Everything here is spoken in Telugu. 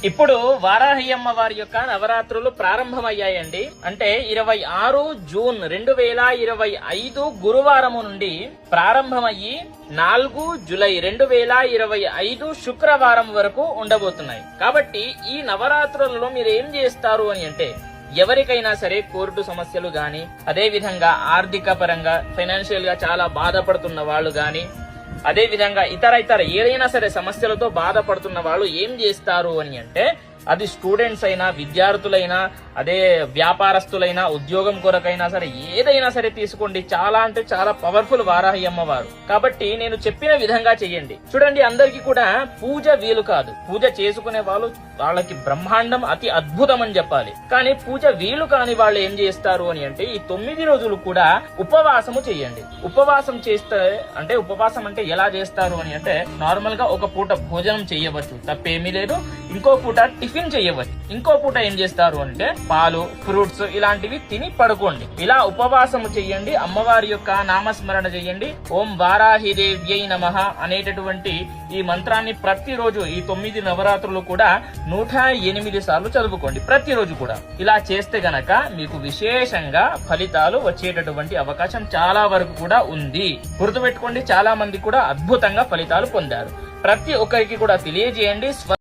ఇప్పుడు వారాహి అమ్మవారి యొక్క నవరాత్రులు ప్రారంభమయ్యాయండి. అంటే 26 జూన్ 2025 గురువారము నుండి ప్రారంభమయ్యి 4 జూలై 2025 శుక్రవారం వరకు ఉండబోతున్నాయి. కాబట్టి ఈ నవరాత్రులలో మీరు ఏం చేస్తారు అని అంటే, ఎవరికైనా సరే కోర్టు సమస్యలు గాని, అదే విధంగా ఆర్థిక పరంగా ఫైనాన్షియల్ గా చాలా బాధపడుతున్న వాళ్ళు గాని, అదే విధంగా ఇతర ఏదైనా సరే సమస్యలతో బాధపడుతున్న వాళ్ళు ఏం చేస్తారు అని అంటే, అది స్టూడెంట్స్ అయినా, విద్యార్థులైనా, అదే వ్యాపారస్తులైనా, ఉద్యోగం కొరకైనా సరే ఏదైనా సరే తీసుకోండి, చాలా అంటే చాలా పవర్ఫుల్ వారాహి అమ్మవారు. కాబట్టి నేను చెప్పిన విధంగా చెయ్యండి. చూడండి, అందరికీ కూడా పూజ వీలు కాదు. పూజ చేసుకునే వాళ్ళకి బ్రహ్మాండం అతి అద్భుతం అని చెప్పాలి. కానీ పూజ వీలు కాని వాళ్ళు ఏం చేస్తారు అని అంటే, ఈ 9 రోజులు కూడా ఉపవాసము చెయ్యండి. ఉపవాసం చేస్తే అంటే, ఉపవాసం అంటే ఎలా చేస్తారు అని అంటే, నార్మల్ గా ఒక పూట భోజనం చెయ్యవచ్చు, తప్పేమీ లేదు. ఇంకో పూట టిఫిన్ చెయ్యవచ్చు. ఇంకో పూట ఏం చేస్తారు అంటే, పాలు, ఫ్రూట్స్ ఇలాంటివి తిని పడుకోండి. ఇలా ఉపవాసము చెయ్యండి. అమ్మవారి యొక్క నామస్మరణ చెయ్యండి. ఓం వారాహిదేవ్యై నమః అనేటటువంటి ఈ మంత్రాన్ని ప్రతిరోజు ఈ 9 నవరాత్రులు కూడా 108 సార్లు చదువుకోండి ప్రతిరోజు కూడా. ఇలా చేస్తే గనక మీకు విశేషంగా ఫలితాలు వచ్చేటటువంటి అవకాశం చాలా వరకు కూడా ఉంది. గుర్తుపెట్టుకోండి, చాలా మంది కూడా అద్భుతంగా ఫలితాలు పొందారు. ప్రతి ఒక్కరికి కూడా తెలియజేయండి.